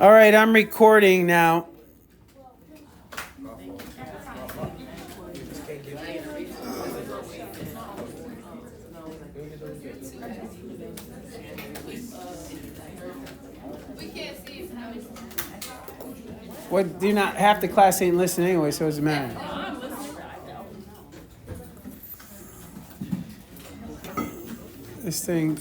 All right, I'm recording now. What? Do not half the class ain't listening anyway, so it doesn't matter. This thing.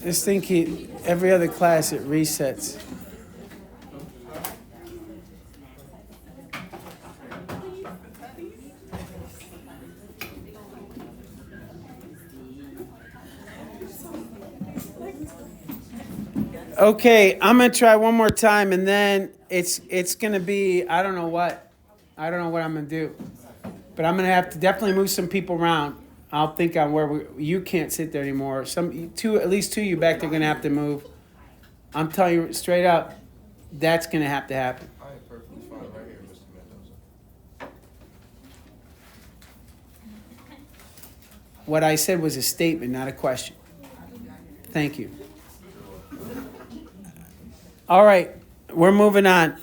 This thing, every other class it resets. Okay, I'm gonna try one more time, and then it's gonna be I don't know what I'm gonna do, but I'm gonna have to definitely move some people around. I'll think on where you can't sit there anymore. At least two of you back there are gonna have to move. I'm telling you straight up, that's gonna have to happen. I am perfectly fine right here, Mr. Mendoza. What I said was a statement, not a question. Thank you. All right, we're moving on.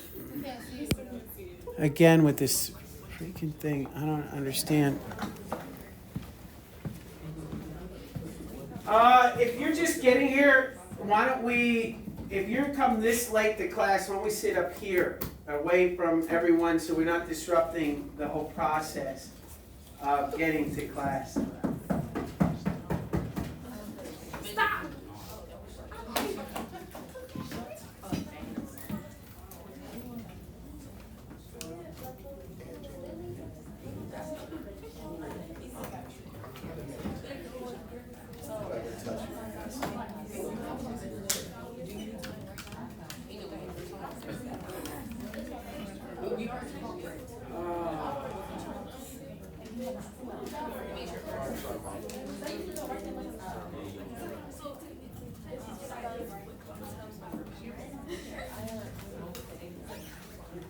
Again with this freaking thing, I don't understand. If you're just getting here, why don't we, if you're come this late to class, why don't we sit up here, away from everyone, so we're not disrupting the whole process of getting to class. Stop!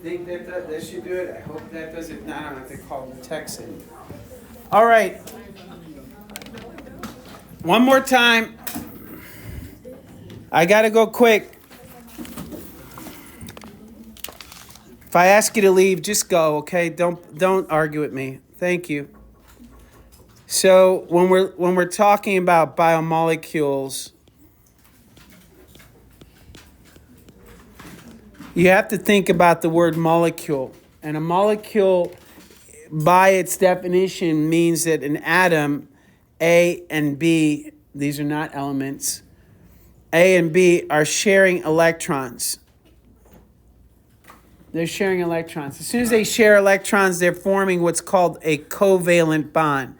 Think that should do it? I hope that does it. Now I don't have to call the text in. All right. One more time. I got to go quick. If I ask you to leave, just go, okay? Don't argue with me. Thank you. So when we're talking about biomolecules, you have to think about the word molecule. And a molecule, by its definition, means that an atom, A and B, these are not elements, A and B are sharing electrons. They're sharing electrons. As soon as they share electrons, they're forming what's called a covalent bond.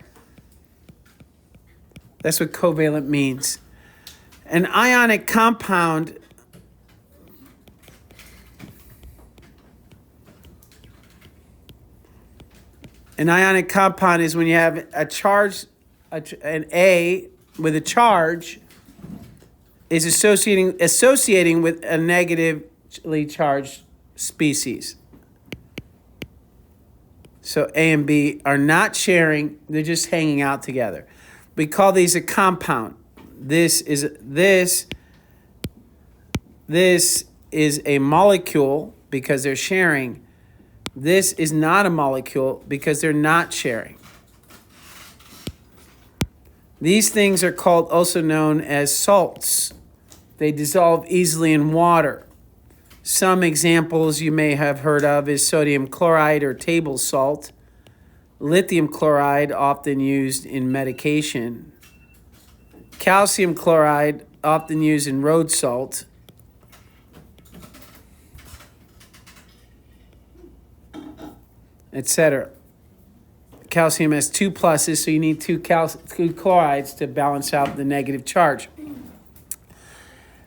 That's what covalent means. An ionic compound is when you have a charge, an A with a charge is associating with a negatively charged species. So A and B are not sharing, they're just hanging out together. We call these a compound. This is a molecule because they're sharing. This is not a molecule because they're not sharing. These things are also known as salts. They dissolve easily in water. Some examples you may have heard of is sodium chloride or table salt, lithium chloride, often used in medication, calcium chloride, often used in road salt, etc. Calcium has 2 pluses, so you need two chlorides to balance out the negative charge.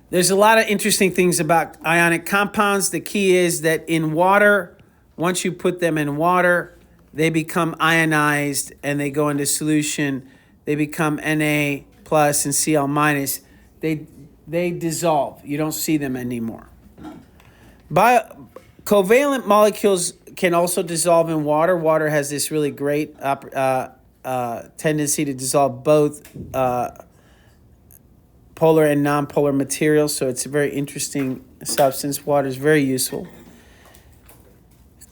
There's a lot of interesting things about ionic compounds. The key is that in water, once you put them in water, they become ionized and they go into solution. They become Na+, plus and Cl minus, they dissolve. You don't see them anymore. Covalent molecules can also dissolve in water. Water has this really great tendency to dissolve both polar and nonpolar materials, so it's a very interesting substance. Water is very useful.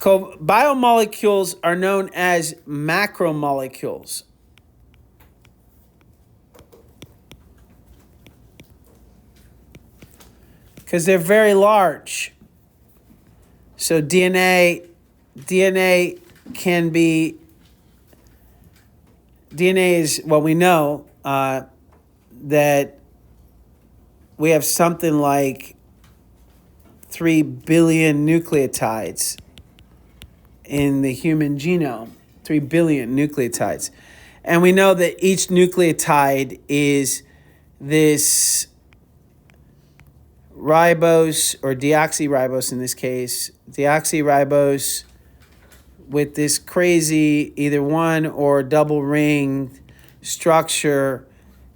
Biomolecules are known as macromolecules. Because they're very large. So DNA is, well, we know that we have something like 3 billion nucleotides in the human genome, 3 billion nucleotides. And we know that each nucleotide is this ribose, or deoxyribose in this case, deoxyribose with this crazy either one or double ringed structure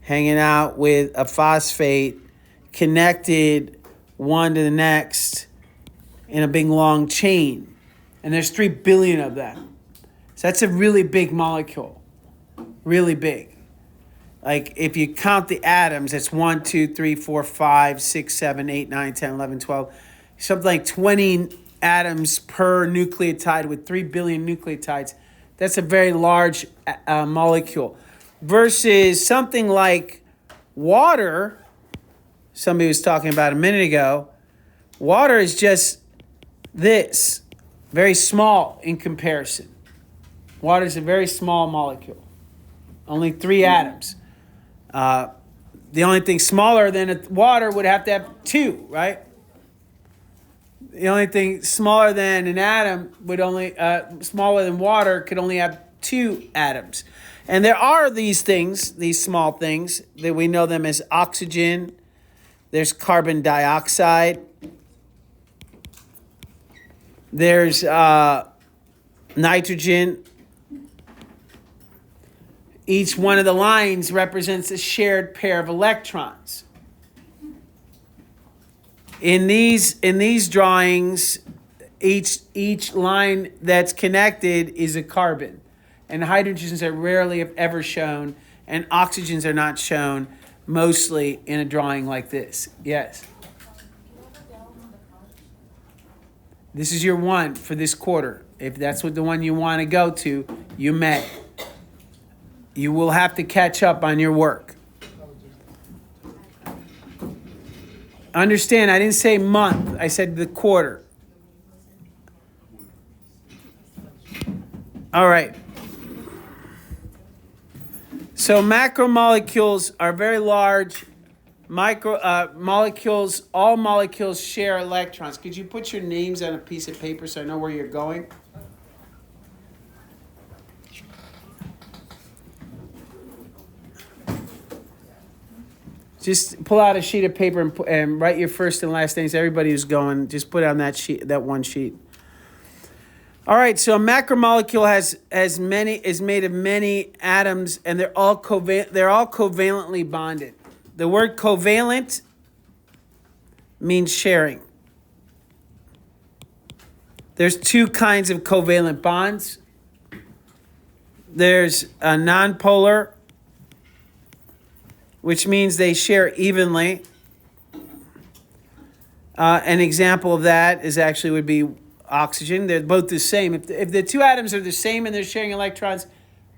hanging out with a phosphate connected one to the next in a big long chain. And there's 3 billion of them. So that's a really big molecule, really big. Like if you count the atoms, it's 1, 2, 3, 4, 5, 6, 7, 8, 9, 10, 11, 12. Something like 20 atoms per nucleotide with 3 billion nucleotides. That's a very large molecule. Versus something like water, somebody was talking about a minute ago. Water is just this, very small in comparison. Water is a very small molecule. Only 3 atoms. The only thing smaller than water would have to have 2, right? The only thing smaller than an atom would only, smaller than water could only have 2 atoms. And there are these things, these small things, that we know them as oxygen. There's carbon dioxide. There's nitrogen. Each one of the lines represents a shared pair of electrons. In these drawings, each line that's connected is a carbon. And hydrogens are rarely if ever shown, and oxygens are not shown, mostly in a drawing like this. Yes? This is your one for this quarter. If that's what the one you want to go to, you may. You will have to catch up on your work. Understand, I didn't say month. I said the quarter. All right. So macromolecules are very large. Molecules, all molecules share electrons. Could you put your names on a piece of paper so I know where you're going? Just pull out a sheet of paper and write your first and last names. Everybody who's going, just put on that sheet, that one sheet. All right, so a macromolecule is made of many atoms, and they're all covalently bonded. The word covalent means sharing. There's 2 kinds of covalent bonds. There's a nonpolar, which means they share evenly. An example of that would be oxygen. They're both the same. If the 2 atoms are the same and they're sharing electrons,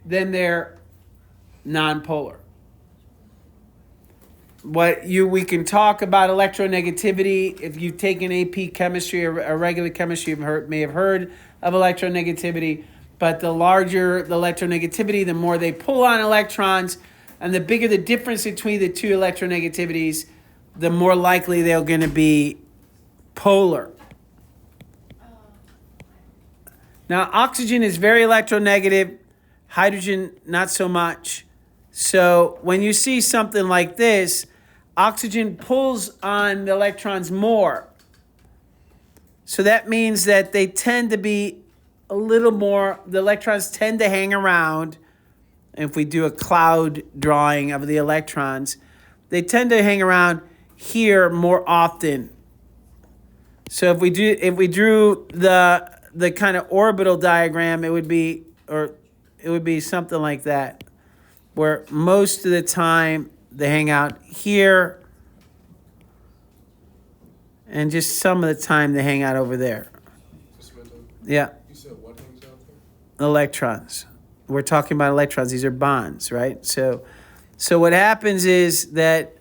then they're nonpolar. We can talk about electronegativity. If you've taken AP chemistry or regular chemistry, you may have heard of electronegativity. But the larger the electronegativity, the more they pull on electrons, and the bigger the difference between the 2 electronegativities, the more likely they're going to be polar. Now, oxygen is very electronegative. Hydrogen, not so much. So when you see something like this, oxygen pulls on the electrons more. So that means that they tend to be a little more, the electrons tend to hang around if we do a cloud drawing of the electrons, they tend to hang around here more often. So if we drew the kind of orbital diagram, it would be something like that, where most of the time they hang out here, and just some of the time they hang out over there. Mr. Mendoza, Yeah, you said what hangs out there? electrons. We're talking about electrons. These are bonds, right? So what happens is that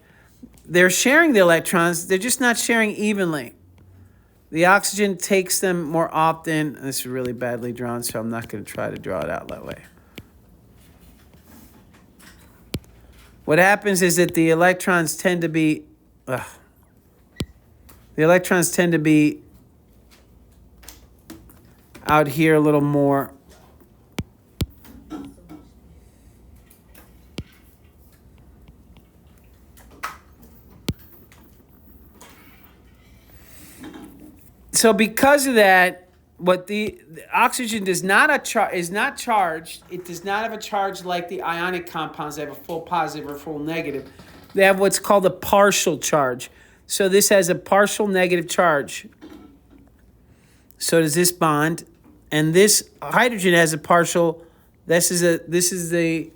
they're sharing the electrons. They're just not sharing evenly. The oxygen takes them more often. This is really badly drawn, so I'm not going to try to draw it out that way. What happens is that the electrons tend to be out here a little more. So because of that, what the oxygen is not charged. It does not have a charge like the ionic compounds. They have a full positive or full negative. They have what's called a partial charge. So this has a partial negative charge. So does this bond, and this hydrogen has a partial. This is the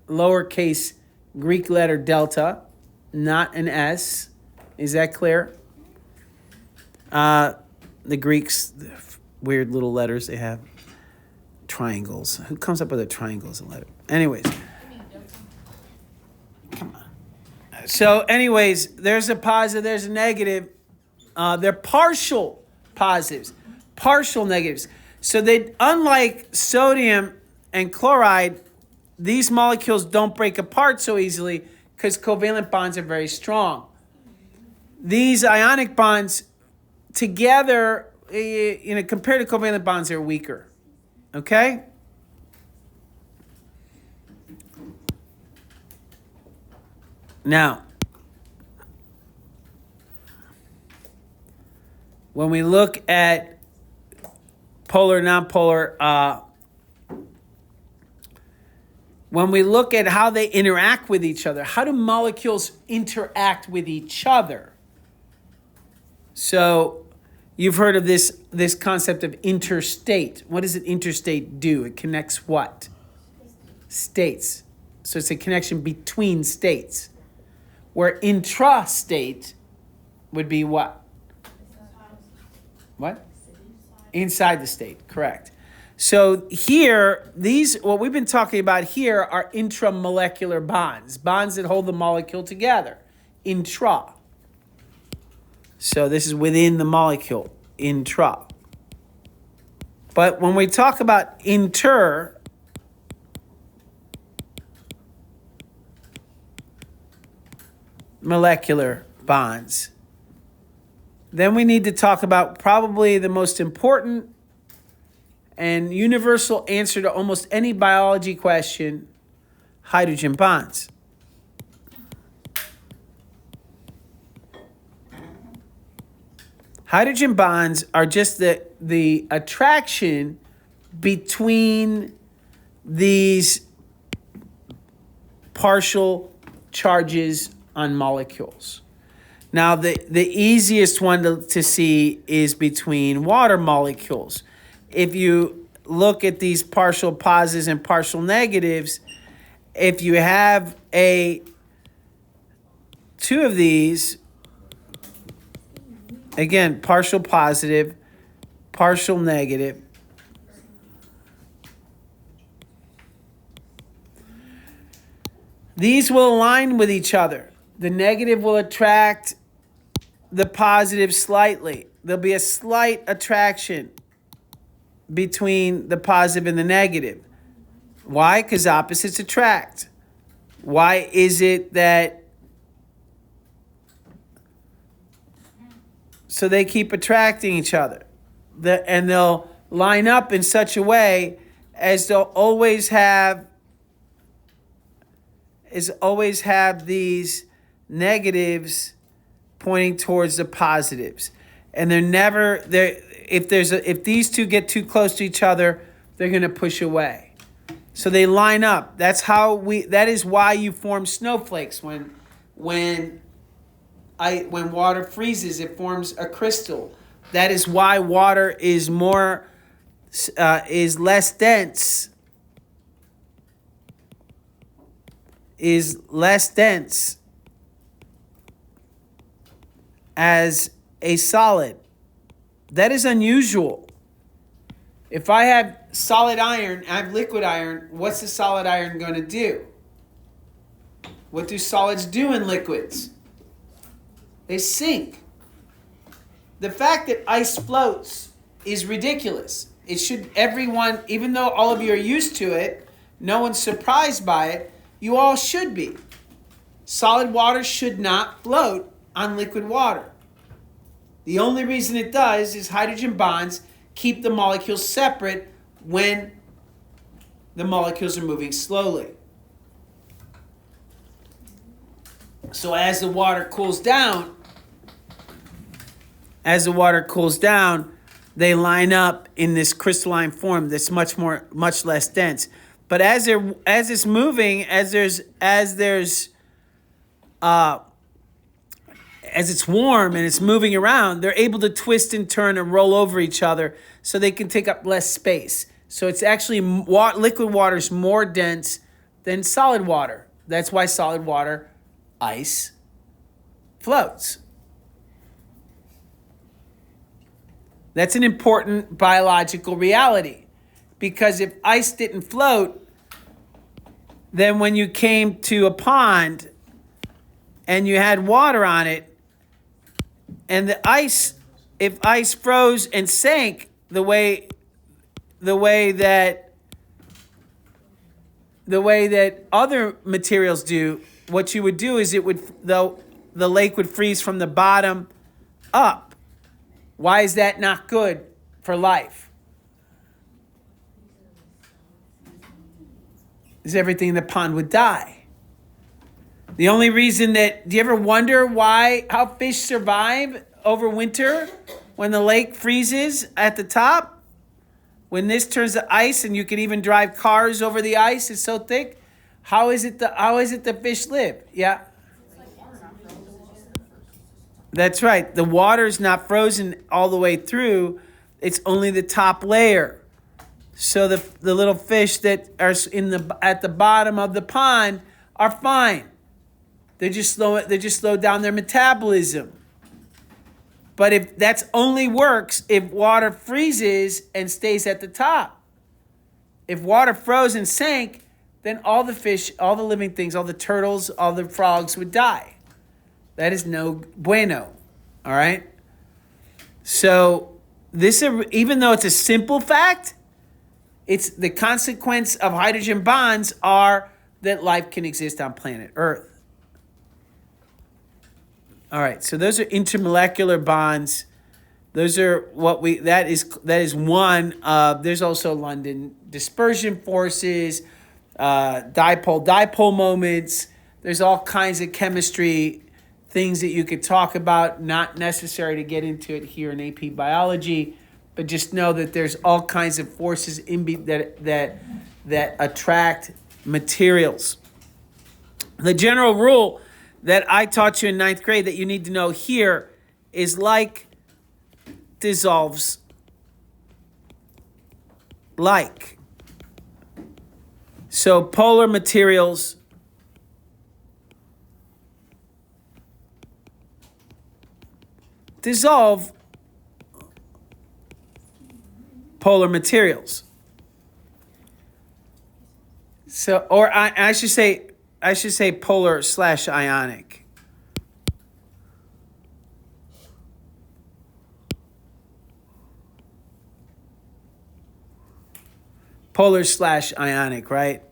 lowercase Greek letter delta, not an S. Is that clear? The Greeks, the weird little letters they have. Triangles. Who comes up with a triangle as a letter? Anyways. Come on. So anyways, there's a positive, there's a negative. They're partial positives, partial negatives. So they, unlike sodium and chloride, these molecules don't break apart so easily because covalent bonds are very strong. These ionic bonds together, compared to covalent bonds, they're weaker. Okay? Now, when we look at polar, nonpolar, when we look at how they interact with each other, how do molecules interact with each other? So, you've heard of this concept of interstate. What does an interstate do? It connects what? States. So it's a connection between states. Where intrastate would be what? What? Inside the state, correct. So here, what we've been talking about here are intramolecular bonds. Bonds that hold the molecule together. Intra. So this is within the molecule, intra. But when we talk about intermolecular bonds, then we need to talk about probably the most important and universal answer to almost any biology question, hydrogen bonds. Hydrogen bonds are just the attraction between these partial charges on molecules. Now, the easiest one to see is between water molecules. If you look at these partial positives and partial negatives, if you have two of these, again, partial positive, partial negative. These will align with each other. The negative will attract the positive slightly. There'll be a slight attraction between the positive and the negative. Why? Because opposites attract. Why is it that? So they keep attracting each other. And they'll line up in such a way as they'll always have these negatives pointing towards the positives. And if these two get too close to each other, they're going to push away. So they line up. That is why you form snowflakes when water freezes, it forms a crystal. That is why water is less dense. Is less dense as a solid. That is unusual. If I have solid iron, I have liquid iron, what's the solid iron going to do? What do solids do in liquids? They sink. The fact that ice floats is ridiculous. It should, everyone, even though all of you are used to it, no one's surprised by it, you all should be. Solid water should not float on liquid water. The only reason it does is hydrogen bonds keep the molecules separate when the molecules are moving slowly. So as the water cools down, they line up in this crystalline form that's much less dense. But as it's moving, as it's warm and it's moving around, they're able to twist and turn and roll over each other so they can take up less space. So it's actually liquid water is more dense than solid water. That's why solid water, ice, floats. That's an important biological reality, because if ice didn't float, then when you came to a pond and you had water on it, and if ice froze and sank the way that other materials do, what you would do is the lake would freeze from the bottom up. Why is that not good for life? Is everything in the pond would die. The only reason do you ever wonder how fish survive over winter when the lake freezes at the top? When this turns to ice and you can even drive cars over the ice, it's so thick. How is it the fish live? Yeah. That's right. The water is not frozen all the way through. It's only the top layer. So the little fish that are at the bottom of the pond are fine. They just slow down their metabolism. But if that's only works if water freezes and stays at the top. If water froze and sank, then all the fish, all the living things, all the turtles, all the frogs would die. That is no bueno, all right? So this, even though it's a simple fact, it's the consequence of hydrogen bonds are that life can exist on planet Earth. All right, so those are intermolecular bonds. Those are that is one. There's also London dispersion forces, dipole moments. There's all kinds of chemistry things that you could talk about, not necessary to get into it here in AP Biology, but just know that there's all kinds of forces that attract materials. The general rule that I taught you in 9th grade that you need to know here is like dissolves like. So polar materials dissolve polar materials. So, or I should say polar / ionic. Polar / ionic, right?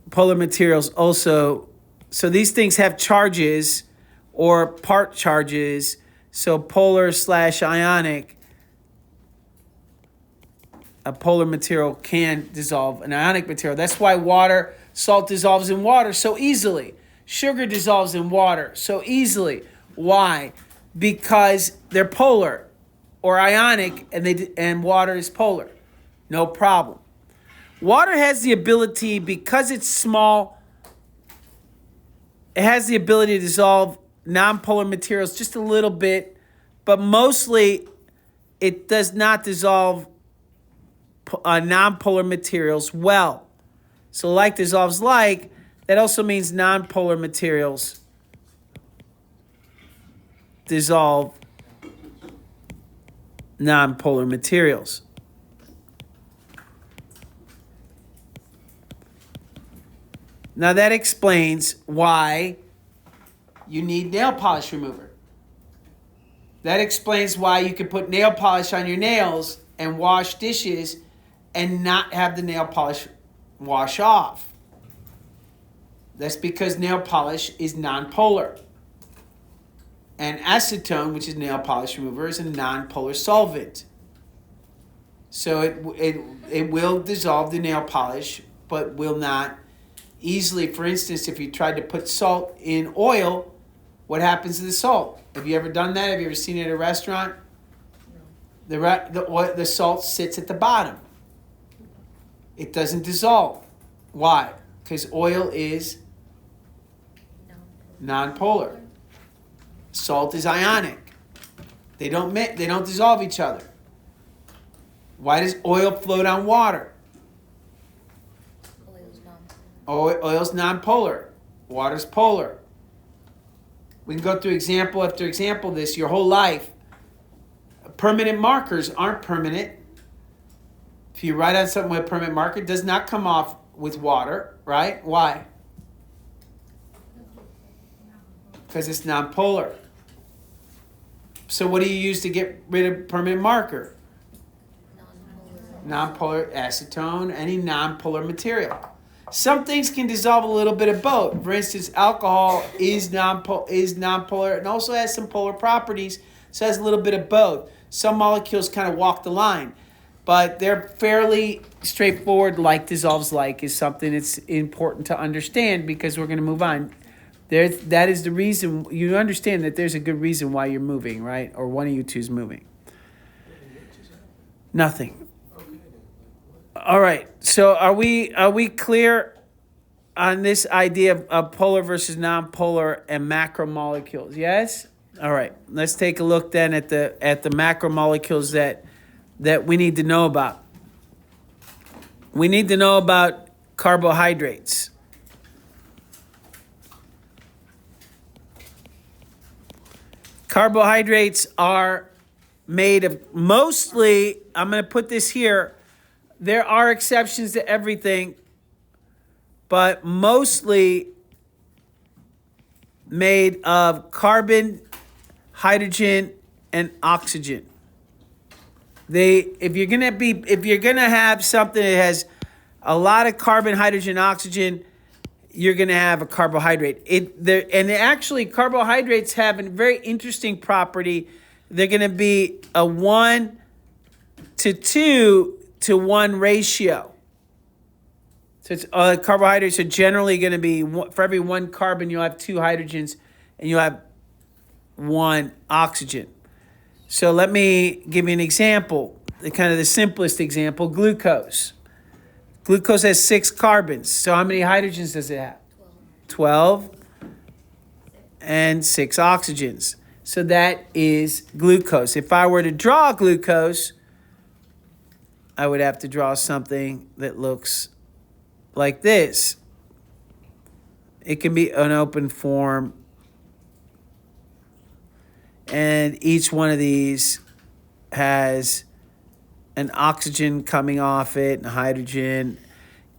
Polar materials also, so these things have charges or part charges. So polar / ionic, a polar material can dissolve an ionic material. That's why salt dissolves in water so easily. Sugar dissolves in water so easily. Why? Because they're polar or ionic, and water is polar. No problem. Water has the ability, because it's small, it has the ability to dissolve nonpolar materials just a little bit, but mostly it does not dissolve nonpolar materials well. So like dissolves like, that also means nonpolar materials dissolve nonpolar materials. Now that explains why you need nail polish remover. That explains why you can put nail polish on your nails and wash dishes and not have the nail polish wash off. That's because nail polish is nonpolar. And acetone, which is nail polish remover, is a nonpolar solvent. So it will dissolve the nail polish, but will not easily. For instance, if you tried to put salt in oil, what happens to the salt? Have you ever done that? Have you ever seen it at a restaurant? No. The salt sits at the bottom. It doesn't dissolve. Why? Because oil is nonpolar. Salt is ionic. They don't dissolve each other. Why does oil float on water? Oil's nonpolar. Water's polar. We can go through example after example of this your whole life. Permanent markers aren't permanent. If you write on something with a permanent marker, it does not come off with water, right? Why? Because it's nonpolar. So what do you use to get rid of permanent marker? Nonpolar acetone, any nonpolar material. Some things can dissolve a little bit of both. For instance, alcohol is nonpolar and also has some polar properties, so it has a little bit of both. Some molecules kind of walk the line, but they're fairly straightforward. Like dissolves like is something that's important to understand because we're going to move on. That is the reason you understand that there's a good reason why you're moving, right? Or one of you two is moving. Nothing. All right. So are we clear on this idea of polar versus nonpolar and macromolecules? Yes. All right. Let's take a look then at the macromolecules that we need to know about. We need to know about carbohydrates. Carbohydrates are made of mostly, I'm going to put this here, there are exceptions to everything, but mostly made of carbon, hydrogen, and oxygen. If you're gonna have something that has a lot of carbon, hydrogen, oxygen, you're gonna have a carbohydrate. Actually, carbohydrates have a very interesting property. They're gonna be a 1-to-2-to-1 ratio. So carbohydrates are generally going to be, for every one carbon, you'll have 2 hydrogens and you'll have 1 oxygen. So let me give you an example, the simplest example, glucose. Glucose has 6 carbons. So how many hydrogens does it have? 12 and 6 oxygens. So that is glucose. If I were to draw glucose, I would have to draw something that looks like this. It can be an open form, and each one of these has an oxygen coming off it and hydrogen.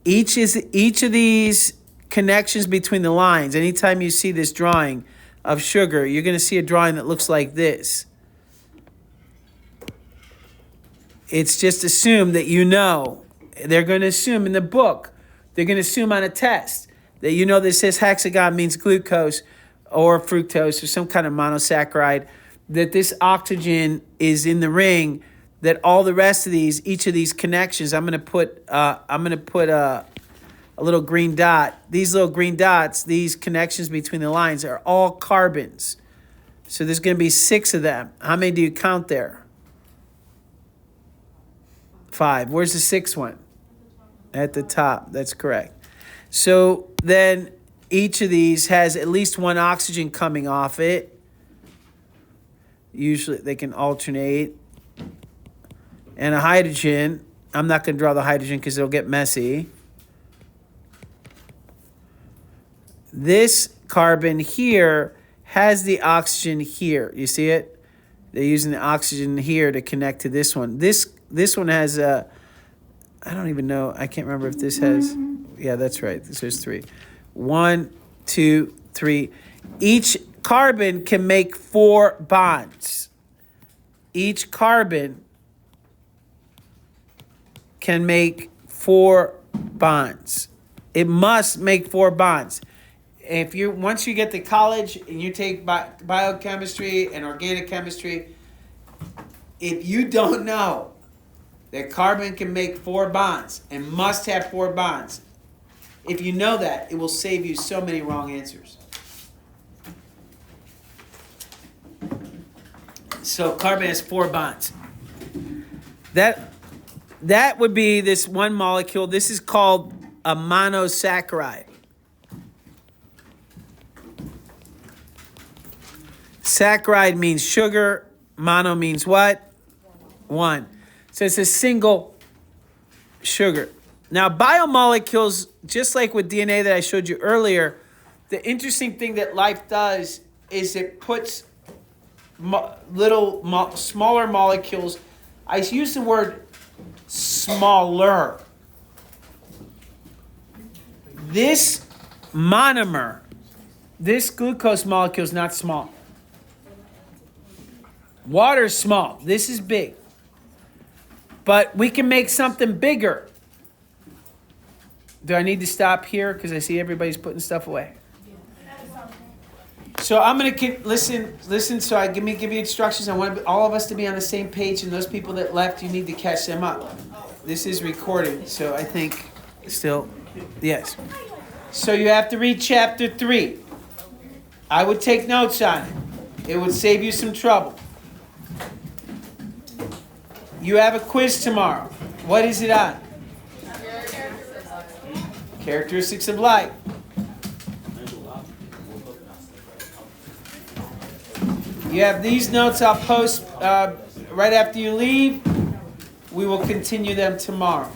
Each of these connections between the lines, anytime you see this drawing of sugar, you're going to see a drawing that looks like this. It's just assumed that you know. They're going to assume in the book, they're going to assume on a test that you know this says hexagon means glucose or fructose or some kind of monosaccharide, that this oxygen is in the ring, that all the rest of these, each of these connections, I'm going to put a little green dot. These little green dots, these connections between the lines are all carbons. So there's going to be 6 of them. How many do you count there? 5. Where's the 6th one? At the top, that's correct. So then each of these has at least one oxygen coming off it. Usually they can alternate. And a hydrogen. I'm not going to draw the hydrogen because it'll get messy. This carbon here has the oxygen here. You see it? They're using the oxygen here to connect to this one. This one has a, I don't even know. I can't remember if this has, yeah, that's right. This is 3. 1, 2, 3. Each carbon can make 4 bonds. Each carbon can make 4 bonds. It must make 4 bonds. If you once you get to college and you take biochemistry and organic chemistry, if you don't know that carbon can make 4 bonds and must have 4 bonds, if you know that, it will save you so many wrong answers. So carbon has 4 bonds. That would be this one molecule. This is called a monosaccharide. Saccharide means sugar. Mono means what? 1. So it's a single sugar. Now, biomolecules, just like with DNA that I showed you earlier, the interesting thing that life does is it puts smaller molecules. I use the word smaller. This monomer, this glucose molecule is not small. Water is small. This is big. But we can make something bigger. Do I need to stop here? Because I see everybody's putting stuff away. So I'm going to listen. So give you instructions. I want all of us to be on the same page. And those people that left, you need to catch them up. This is recording. So I think still, yes. So you have to read chapter 3. I would take notes on it. It would save you some trouble. You have a quiz tomorrow. What is it on? Characteristics of light. You have these notes I'll post right after you leave. We will continue them tomorrow.